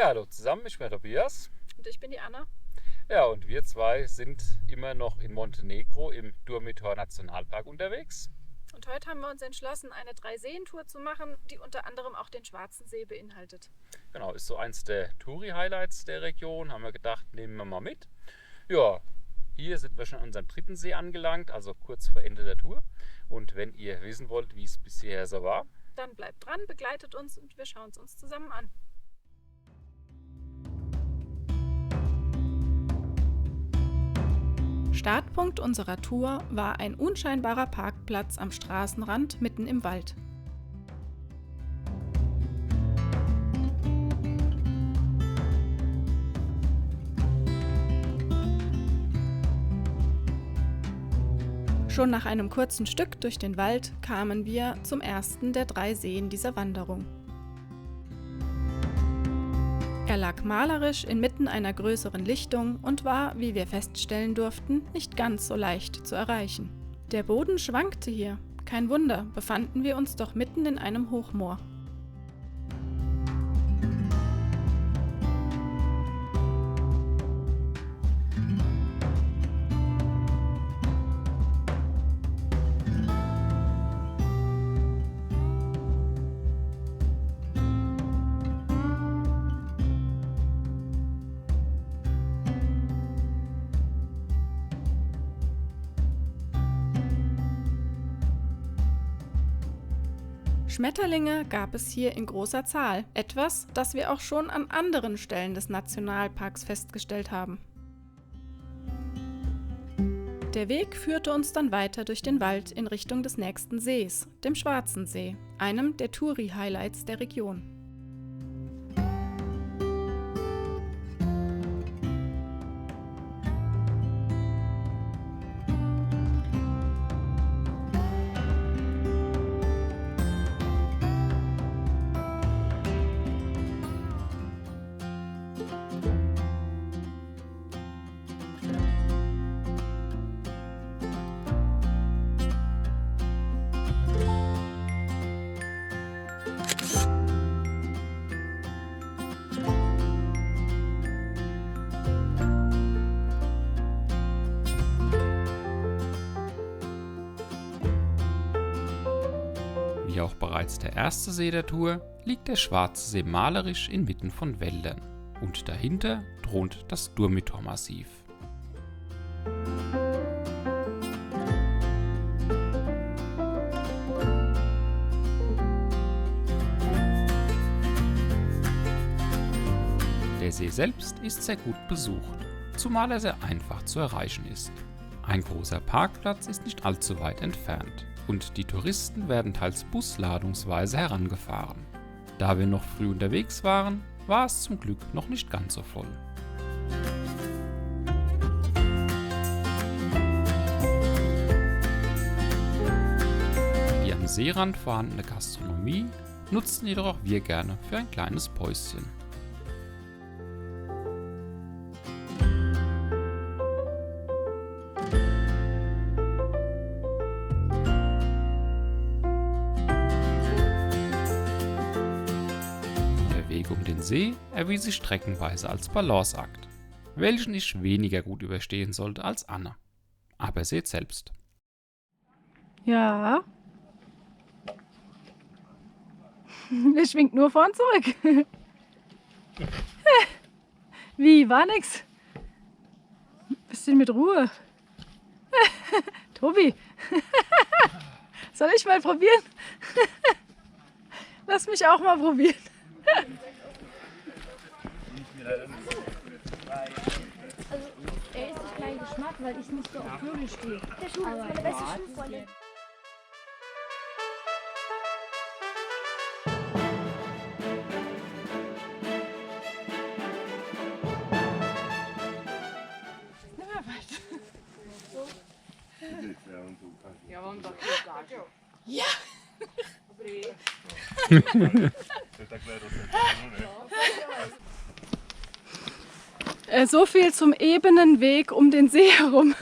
Ja, hallo zusammen, ich bin der Tobias. Und ich bin die Anna. Ja, und wir zwei sind immer noch in Montenegro im Durmitor Nationalpark unterwegs. Und heute haben wir uns entschlossen, eine 3-Seen-Tour zu machen, die unter anderem auch den Schwarzen See beinhaltet. Genau, ist so eins der Touri-Highlights der Region, haben wir gedacht, nehmen wir mal mit. Ja, hier sind wir schon an unserem dritten See angelangt, also kurz vor Ende der Tour. Und wenn ihr wissen wollt, wie es bisher so war, Dann bleibt dran, begleitet uns und wir schauen es uns zusammen an. Startpunkt unserer Tour war ein unscheinbarer Parkplatz am Straßenrand mitten im Wald. Schon nach einem kurzen Stück durch den Wald kamen wir zum ersten der 3 Seen dieser Wanderung. Er lag malerisch inmitten einer größeren Lichtung und war, wie wir feststellen durften, nicht ganz so leicht zu erreichen. Der Boden schwankte hier. Kein Wunder, befanden wir uns doch mitten in einem Hochmoor. Schmetterlinge gab es hier in großer Zahl, etwas, das wir auch schon an anderen Stellen des Nationalparks festgestellt haben. Der Weg führte uns dann weiter durch den Wald in Richtung des nächsten Sees, dem Schwarzen See, einem der Touri-Highlights der Region. wie auch bereits der erste See der Tour, liegt der Schwarze See malerisch inmitten von Wäldern. Und dahinter thront das Durmitor-Massiv. Der See selbst ist sehr gut besucht, zumal er sehr einfach zu erreichen ist. Ein großer Parkplatz ist nicht allzu weit entfernt und die Touristen werden teils busladungsweise herangefahren. Da wir noch früh unterwegs waren, war es zum Glück noch nicht ganz so voll. Die am Seerand vorhandene Gastronomie nutzten jedoch auch wir gerne für ein kleines Päuschen. Der Weg um den See erwies sich streckenweise als Balanceakt, welchen ich weniger gut überstehen sollte als Anne. Aber seht selbst. Ja. Der schwingt nur vorn zurück. Wie, war nix? Bisschen mit Ruhe. Tobi. Soll ich mal probieren? Lass mich auch mal probieren. Also, er ist nicht mein Geschmack, weil ich nicht so auf Vögel stehe. Der Schuh ist meine beste Schuhfreundin. Ja. So viel zum ebenen Weg um den See herum.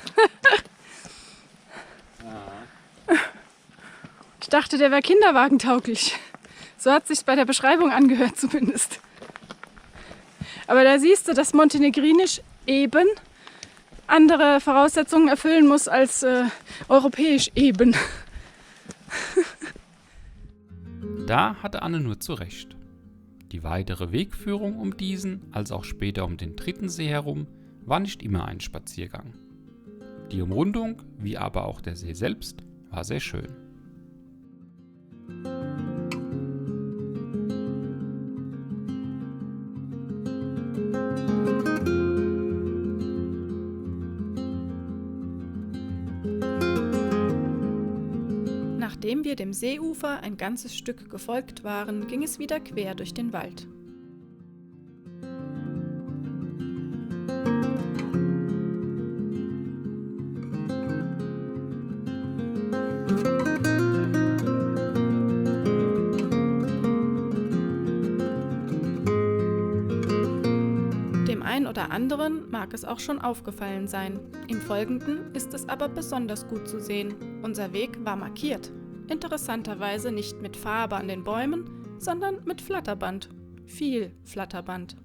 Ich dachte, der wäre kinderwagentauglich. So hat sich's bei der Beschreibung angehört zumindest. Aber da siehst du, dass Montenegrinisch eben andere Voraussetzungen erfüllen muss als europäisch eben. Da hatte Anne nur zu Recht. Die weitere Wegführung um diesen, als auch später um den dritten See herum, war nicht immer ein Spaziergang. Die Umrundung, wie aber auch der See selbst, war sehr schön. Nachdem wir dem Seeufer ein ganzes Stück gefolgt waren, ging es wieder quer durch den Wald. Dem einen oder anderen mag es auch schon aufgefallen sein. Im Folgenden ist es aber besonders gut zu sehen. Unser Weg war markiert. Interessanterweise nicht mit Farbe an den Bäumen, sondern mit Flatterband. Viel Flatterband.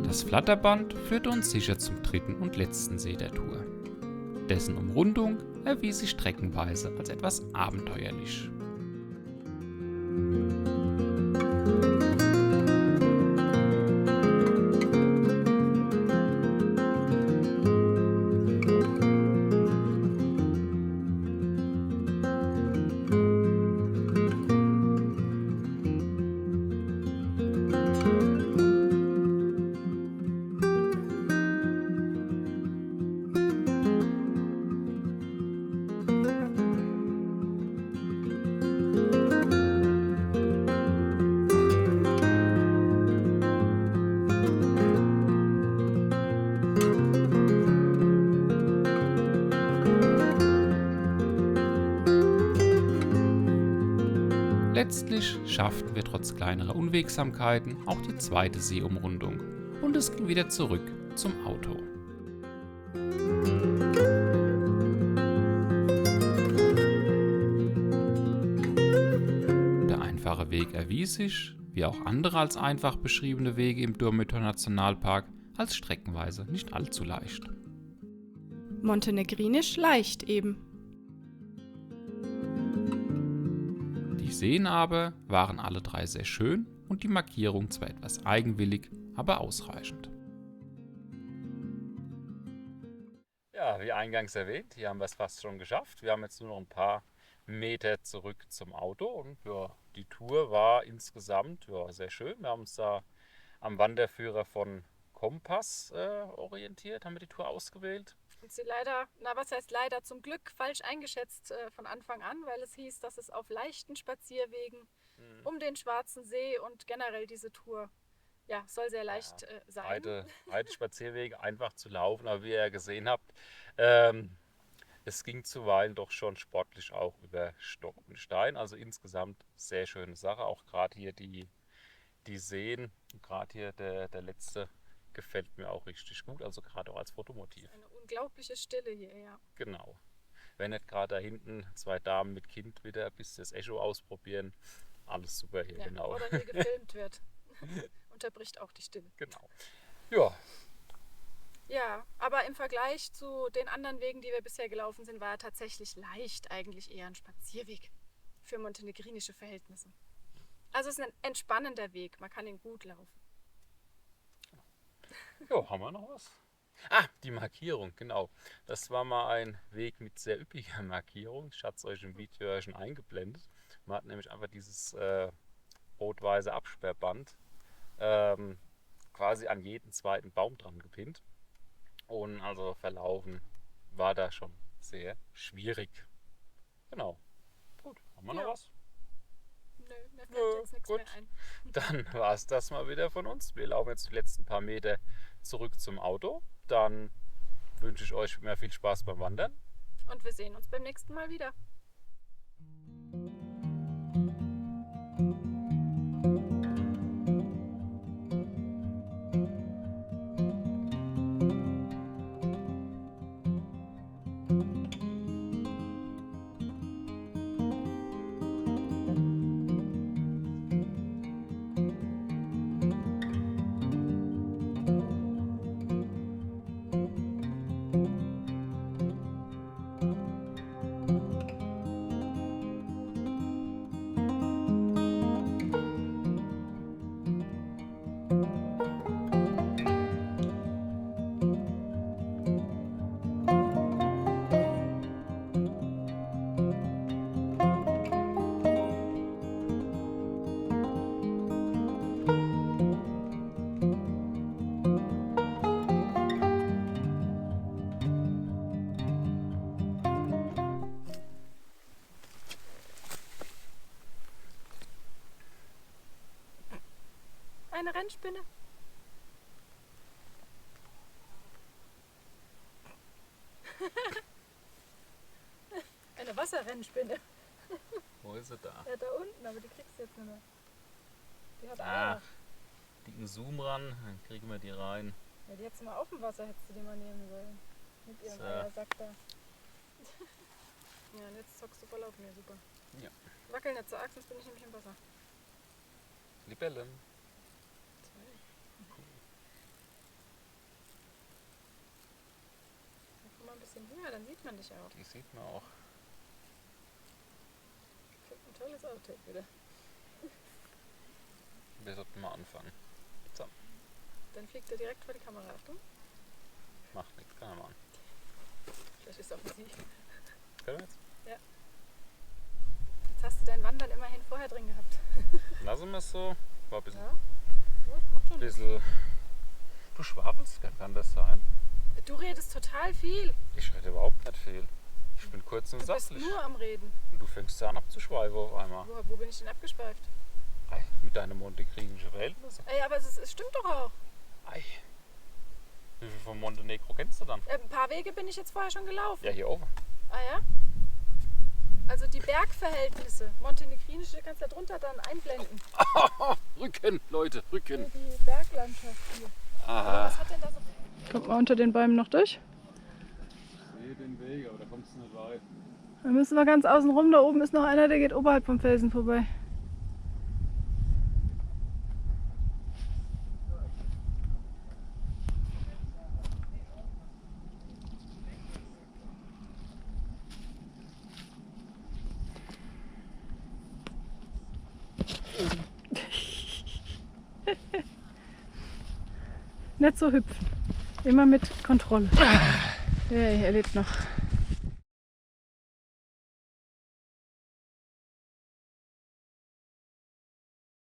Das Flatterband führte uns sicher zum dritten und letzten See der Tour. Dessen Umrundung erwies sich streckenweise als etwas abenteuerlich. Letztlich schafften wir trotz kleinerer Unwegsamkeiten auch die zweite Seeumrundung und es ging wieder zurück zum Auto. Der einfache Weg erwies sich, wie auch andere als einfach beschriebene Wege im Durmitor Nationalpark, als streckenweise nicht allzu leicht. Montenegrinisch leicht eben. Die Seen aber waren alle drei sehr schön und die Markierung zwar etwas eigenwillig, aber ausreichend. Ja, wie eingangs erwähnt, hier haben wir es fast schon geschafft. Wir haben jetzt nur noch ein paar Meter zurück zum Auto und ja, die Tour war insgesamt sehr schön. Wir haben uns da am Wanderführer von Kompass orientiert, haben wir die Tour ausgewählt. Und sie leider, was heißt leider, zum Glück falsch eingeschätzt von Anfang an, weil es hieß, dass es auf leichten Spazierwegen um den Schwarzen See und generell diese Tour soll sehr leicht sein. Breite Spazierwege, einfach zu laufen, aber wie ihr gesehen habt, es ging zuweilen doch schon sportlich auch über Stock und Stein. Also insgesamt sehr schöne Sache, auch gerade hier die Seen, gerade hier der letzte gefällt mir auch richtig gut, also gerade auch als Fotomotiv. Eine unglaubliche Stille hier, ja. Genau. Wenn nicht gerade da hinten zwei Damen mit Kind wieder bis das Echo ausprobieren, alles super hier, genau. Oder hier gefilmt wird. Unterbricht auch die Stille. Genau. Ja. Ja, aber im Vergleich zu den anderen Wegen, die wir bisher gelaufen sind, war er tatsächlich leicht eigentlich eher ein Spazierweg für montenegrinische Verhältnisse. Also es ist ein entspannender Weg, man kann ihn gut laufen. Ja, haben wir noch was? Die Markierung, genau. Das war mal ein Weg mit sehr üppiger Markierung. Ich hatte es euch im Video ja schon eingeblendet. Man hat nämlich einfach dieses rot-weiße Absperrband quasi an jeden zweiten Baum dran gepinnt. Und also verlaufen war da schon sehr schwierig. Genau. Gut, haben wir noch Ja. was? Nö, mir fällt jetzt nichts gut. mehr ein. Dann war es das mal wieder von uns. Wir laufen jetzt die letzten paar Meter zurück zum Auto. Dann wünsche ich euch mehr viel Spaß beim Wandern. Und wir sehen uns beim nächsten Mal wieder. Eine Rennspinne. Eine Wasserrennspinne. Wo ist sie da? Ja, da unten, aber die kriegst du jetzt nicht mehr. Die hat Ah. Eier. Dicken Zoom ran, dann kriegen wir die rein. Ja, die hättest du mal auf dem Wasser, hättest du die mal nehmen sollen. Mit ihrem So. Eiersack da. Ja, und jetzt zockst du voll auf mir, super. Ja. Wackel nicht so arg, sonst bin ich nämlich im Wasser. Libellen. Dann komm mal ein bisschen höher, dann sieht man dich auch. Die sieht man auch. Kriegt ein tolles Outtake wieder. Wir sollten mal anfangen. Dann fliegt er direkt vor die Kamera. Achtung. Macht nichts, kann er machen. Vielleicht ist es auch Musik. Können wir jetzt? Jetzt hast du dein Wandern immerhin vorher drin gehabt. Lassen wir es so. War ein bisschen, Ja, macht schon nichts. bisschen. Du schwafelst, kann das sein? Du redest total viel. Ich rede überhaupt nicht viel. Ich bin kurz und Du bist sachlich. nur am Reden. Und du fängst an abzuschweifen auf einmal. Wo bin ich denn abgeschweift? Ei, mit deinen montenegrinischen Verhältnissen. Ey, aber es stimmt doch auch. Ei. Wie viel von Montenegro kennst du dann? Ein paar Wege bin ich jetzt vorher schon gelaufen. Ja, hier oben. Ah ja? Also die Bergverhältnisse, montenegrinische, kannst du da drunter dann einblenden. Rücken, Leute, Rücken. Die Berglandschaft hier. Aha. Was hat denn da so... Kommt man unter den Bäumen noch durch? Ich sehe den Weg, aber da kommst du nicht weit. Dann müssen wir ganz außen rum. Da oben ist noch einer, der geht oberhalb vom Felsen vorbei. Nicht so hüpfen. Immer mit Kontrolle. Ja, er lebt noch.